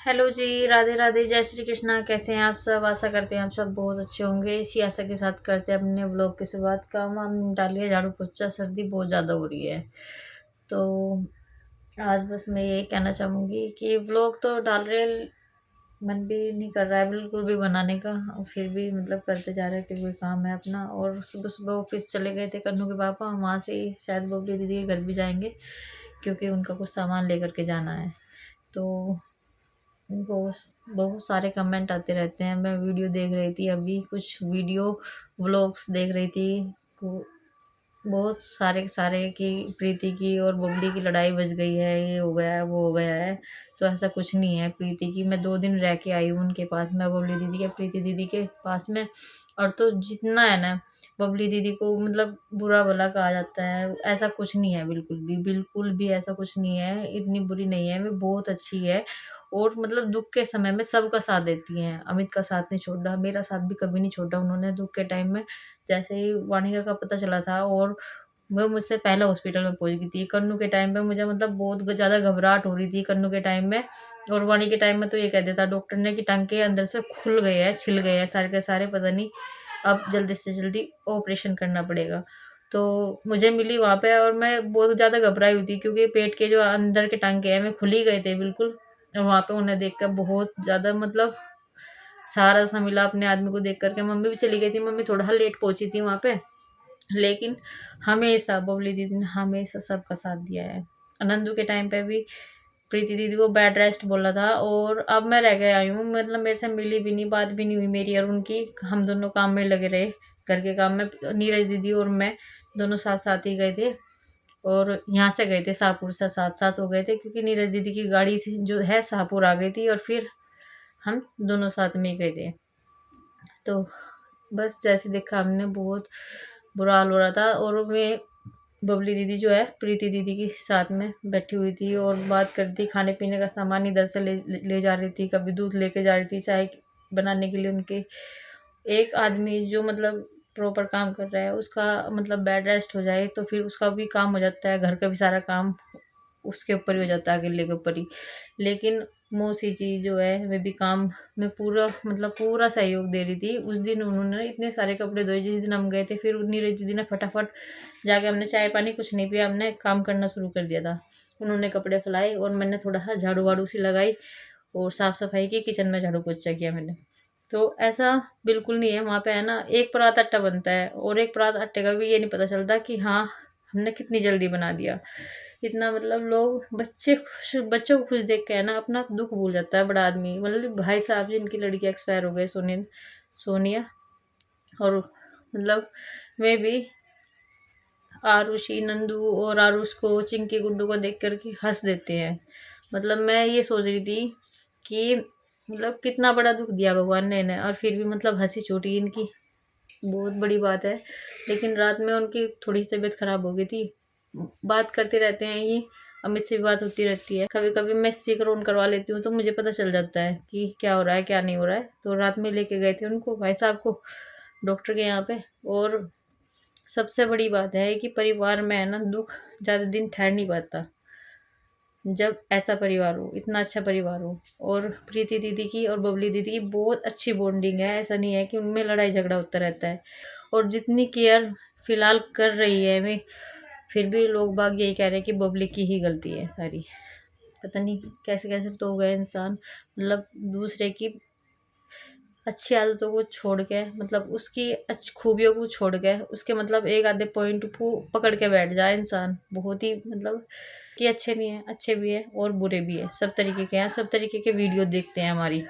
Hello जी, राधे राधे, जय श्री कृष्णा। कैसे हैं आप सब? आशा करते हैं आप सब बहुत अच्छे होंगे। इसी आशा के साथ करते हैं अपने व्लॉग की शुरुआत। काम वाम डालिए, झाड़ू पोछा, सर्दी बहुत ज़्यादा हो रही है। तो आज बस मैं ये कहना चाहूँगी कि व्लॉग तो डाल रहे हैं, मन भी नहीं कर रहा है बिल्कुल भी बनाने का, और फिर भी मतलब करते जा रहे हैं कि कोई काम है अपना। और सुबह सुबह ऑफिस चले गए थे कन्नू के पापा, वहाँ से ही शायद बबली दीदी के घर भी जाएंगे क्योंकि उनका कुछ सामान लेकर के जाना है। तो बहुत बहुत सारे कमेंट आते रहते हैं। मैं वीडियो देख रही थी, अभी कुछ वीडियो व्लॉग्स देख रही थी। वो बहुत सारे सारे कि प्रीति की और बबली की लड़ाई बज गई है, ये हो गया है, वो हो गया है। तो ऐसा कुछ नहीं है। प्रीति की मैं 2 दिन रह के आई हूँ उनके पास में, बबली दीदी के, प्रीति दीदी के पास में। और तो जितना है ना, बबली दीदी को मतलब बुरा भला कहा जाता है, ऐसा कुछ नहीं है। बिल्कुल भी ऐसा कुछ नहीं है। इतनी बुरी नहीं है, वो बहुत अच्छी है। और मतलब दुख के समय में सबका साथ देती हैं। अमित का साथ नहीं छोड़ा, मेरा साथ भी कभी नहीं छोड़ा उन्होंने दुख के टाइम में। जैसे ही वानिका का पता चला था, और वो मुझसे पहले हॉस्पिटल में पहुंच गई थी। कन्नू के टाइम पे मुझे मतलब बहुत ज़्यादा घबराहट हो रही थी कन्नू के टाइम में। और वाणी के टाइम में तो ये कह देता डॉक्टर ने कि टांके अंदर से खुल गए हैं, छिल गए हैं सारे के सारे, पता नहीं अब जल्दी से जल्दी ऑपरेशन करना पड़ेगा। तो मुझे मिली वहाँ पे, और मैं बहुत ज़्यादा घबराई हुई थी क्योंकि पेट के जो अंदर के टांके हैं वे खुल ही गए थे बिल्कुल। और वहाँ पे उन्हें देख कर बहुत ज़्यादा मतलब सहारा सा मिला अपने आदमी को देख करके। मम्मी भी चली गई थी, मम्मी थोड़ा लेट पहुंची थी वहाँ पे। लेकिन हमेशा बबली दीदी ने हमेशा सबका साथ दिया है। नंदू के टाइम पे भी प्रीति दीदी को बेड रेस्ट बोला था, और अब मैं रह के आई हूँ। मतलब मेरे से मिली भी नहीं, बात भी नहीं हुई मेरी और उनकी। हम दोनों काम में लगे रहे, घर के काम में। नीरज दीदी और मैं दोनों साथ साथ ही गए थे। और यहाँ से गए थे शाहपुर से, साथ साथ हो गए थे क्योंकि नीरज दीदी की गाड़ी से जो है शाहपुर आ गई थी, और फिर हम दोनों साथ में ही गए थे। तो बस जैसे देखा हमने, बहुत बुरा हाल हो रहा था। और मैं बबली दीदी जो है प्रीति दीदी के साथ में बैठी हुई थी और बात करती थी। खाने पीने का सामान इधर से ले जा रही थी, कभी दूध लेके जा रही थी चाय बनाने के लिए उनके। एक आदमी जो मतलब प्रॉपर काम कर रहा है, उसका मतलब बेड रेस्ट हो जाए तो फिर उसका भी काम हो जाता है, घर का भी सारा काम उसके ऊपर ही हो जाता है, अकेले के ऊपर ही। लेकिन मौसी जी जो है वे भी काम में पूरा मतलब पूरा सहयोग दे रही थी। उस दिन उन्होंने इतने सारे कपड़े धोए जिस दिन हम गए थे। फिर नीरज दीदी ने फटाफट जाके, हमने चाय पानी कुछ नहीं पिया, हमने काम करना शुरू कर दिया था। उन्होंने कपड़े फैलाए और मैंने थोड़ा सा झाड़ू वाड़ू सी लगाई और साफ सफाई की, किचन में झाड़ू पोछा किया मैंने। तो ऐसा बिल्कुल नहीं है। वहाँ पे है ना, एक परात आटा बनता है और एक परात आटे का भी ये नहीं पता चलता कि हाँ हमने कितनी जल्दी बना दिया। इतना मतलब लोग बच्चे खुश, बच्चों को खुश देख के है ना अपना दुख भूल जाता है बड़ा आदमी। मतलब भाई साहब जिनकी लड़की एक्सपायर हो गए, सोनिया। और मतलब वे भी आरुषि, नंदू और आरुष को, चिंकी, गुड्डू को देख कर के हंस देते हैं। मतलब मैं ये सोच रही थी कि मतलब कितना बड़ा दुख दिया भगवान ने इन्हें, और फिर भी मतलब हंसी छूटी इनकी, बहुत बड़ी बात है। लेकिन रात में उनकी थोड़ी सी तबीयत खराब हो गई थी। बात करते रहते हैं ये, अमित से भी बात होती रहती है। कभी कभी मैं स्पीकर ऑन करवा लेती हूँ तो मुझे पता चल जाता है कि क्या हो रहा है क्या नहीं हो रहा है। तो रात में लेके गए थे उनको, भाई साहब को, डॉक्टर के यहाँ पे। और सबसे बड़ी बात है कि परिवार में है ना दुख ज़्यादा दिन ठहर नहीं पाता। जब ऐसा परिवार हो, इतना अच्छा परिवार हो। और प्रीति दीदी की और बबली दीदी की बहुत अच्छी बॉन्डिंग है। ऐसा नहीं है कि उनमें लड़ाई झगड़ा होता रहता है। और जितनी केयर फिलहाल कर रही है वे, फिर भी लोग बाग यही कह रहे हैं कि बबली की ही गलती है सारी। पता नहीं कैसे कैसे लोग हैं इंसान, मतलब दूसरे की अच्छी आदतों को छोड़ के, मतलब उसकी अच्छी खूबियों को छोड़ के उसके मतलब एक आधे पॉइंट को पकड़ के बैठ जाए इंसान। बहुत ही मतलब कि अच्छे नहीं है, अच्छे भी है और बुरे भी है, सब तरीके के हैं। सब तरीके के वीडियो देखते हैं हमारी।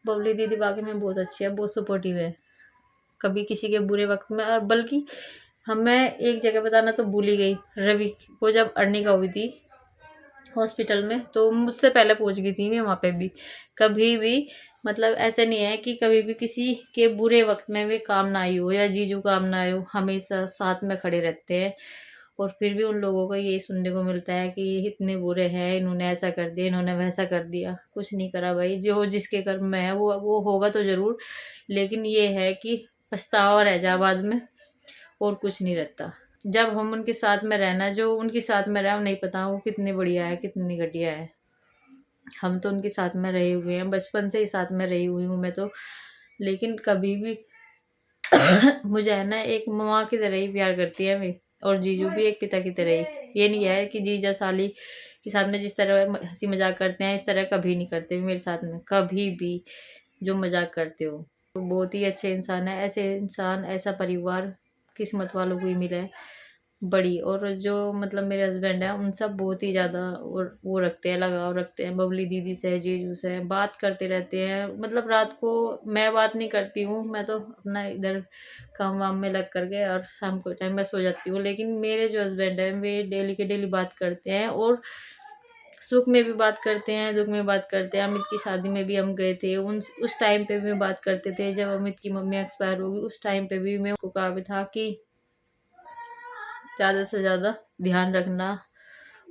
बबली दीदी वाकई में बहुत अच्छी है, बहुत सपोर्टिव है। कभी किसी के बुरे वक्त में, और बल्कि मैं एक जगह बताना तो भूल ही गई। रवि को जब अर्निका हुई थी हॉस्पिटल में, तो मुझसे पहले पहुंच गई थी मैं वहाँ पे भी। कभी भी मतलब ऐसे नहीं है कि कभी भी किसी के बुरे वक्त में वे काम ना आई हो या जीजू काम ना आए हो, हमेशा साथ में खड़े रहते हैं। और फिर भी उन लोगों को यही सुनने को मिलता है कि ये इतने बुरे हैं, इन्होंने ऐसा कर दिया, इन्होंने वैसा कर दिया। कुछ नहीं करा भाई, जो जिसके कर्म में है वो होगा तो जरूर। लेकिन ये है कि पछतावा रह जा बाद में, और कुछ नहीं रहता। जब हम उनके साथ में रहना, जो उनके साथ में रहा, नहीं पता वो कितनी बढ़िया है कितनी घटिया है। हम तो उनके साथ में रहे हुए हैं, बचपन से ही साथ में रही हुई हूँ मैं तो। लेकिन कभी भी मुझे है ना एक माँ की तरह ही प्यार करती है मैं, और जीजू भी एक पिता की तरह ही। ये नहीं है कि जीजा साली के साथ में जिस तरह हंसी मजाक करते हैं इस तरह कभी नहीं करते मेरे साथ में, कभी भी जो मजाक करते हो। तो बहुत ही अच्छे इंसान है, ऐसे इंसान ऐसा परिवार किस्मत वालों को ही मिला है बड़ी। और जो मतलब मेरे हस्बैंड है उन सब बहुत ही ज़्यादा और वो रखते हैं, लगाव रखते हैं बबली दीदी से, जीजू से, बात करते रहते हैं। मतलब रात को मैं बात नहीं करती हूँ, मैं तो अपना इधर काम वाम में लग करके और शाम को टाइम मैं सो जाती हूँ। लेकिन मेरे जो हस्बैंड है वे डेली के डेली बात करते हैं, और सुख में भी बात करते हैं, दुख में बात करते हैं। अमित की शादी में भी हम गए थे, उन उस टाइम पे भी बात करते थे। जब अमित की मम्मी एक्सपायर हो गई उस टाइम पे भी मैं उनको कहा भी था कि ज़्यादा से ज़्यादा ध्यान रखना।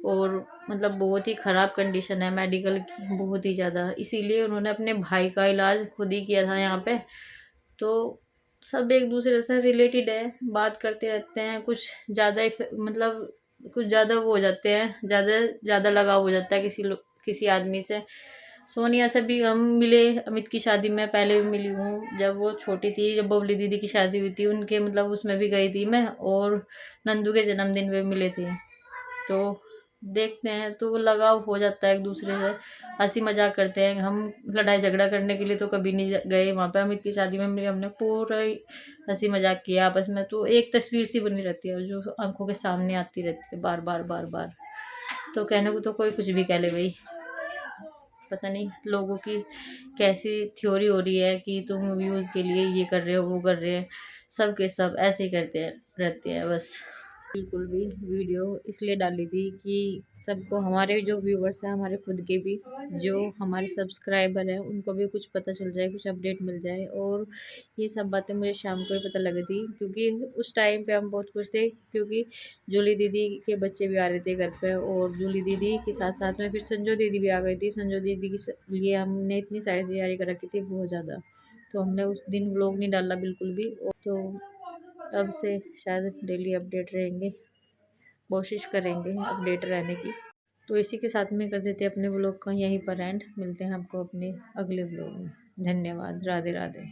और मतलब बहुत ही ख़राब कंडीशन है मेडिकल की, बहुत ही ज़्यादा। इसीलिए उन्होंने अपने भाई का इलाज खुद ही किया था यहाँ पे। तो सब एक दूसरे से रिलेटेड है, बात करते रहते हैं। कुछ ज़्यादा ही मतलब कुछ ज़्यादा वो हो जाते हैं, ज़्यादा ज़्यादा लगाव हो जाता है किसी आदमी से। सोनिया से भी हम मिले अमित की शादी में, पहले भी मिली हूँ जब वो छोटी थी, जब बबली दीदी की शादी हुई थी उनके मतलब उसमें भी गई थी मैं, और नंदू के जन्मदिन पे मिले थे। तो देखते हैं तो लगाव हो जाता है एक दूसरे से, हंसी मजाक करते हैं हम। लड़ाई झगड़ा करने के लिए तो कभी नहीं गए वहाँ पे। अमित की शादी में भी हमने पूरा ही हंसी मजाक किया आपस में। तो एक तस्वीर सी बनी रहती है जो आंखों के सामने आती रहती है बार बार बार बार। तो कहने को तो कोई कुछ भी कह ले भाई, पता नहीं लोगों की कैसी थ्योरी हो रही है कि तुम व्यूज़ के लिए ये कर रहे हो वो कर रहे हैं। सब के सब ऐसे ही करते हैं रहते हैं बस। बिल्कुल भी वीडियो इसलिए डाली थी कि सबको, हमारे जो व्यूवर्स हैं, हमारे खुद के भी जो हमारे सब्सक्राइबर हैं, उनको भी कुछ पता चल जाए, कुछ अपडेट मिल जाए। और ये सब बातें मुझे शाम को ही पता लगी थी, क्योंकि उस टाइम पे हम बहुत खुश थे, क्योंकि जूली दीदी के बच्चे भी आ रहे थे घर पे। और जूली दीदी के साथ साथ में फिर संजू दीदी भी आ गई थी। संजू दीदी के लिए हमने इतनी सारी तैयारी कर रखी थी बहुत ज़्यादा, तो हमने उस दिन व्लॉग नहीं डाला बिल्कुल भी। तो अब से शायद डेली अपडेट रहेंगे, कोशिश करेंगे अपडेट रहने की। तो इसी के साथ में कर देते हैं अपने व्लॉग का यहीं पर एंड। मिलते हैं आपको अपने अगले व्लॉग में। धन्यवाद। राधे राधे।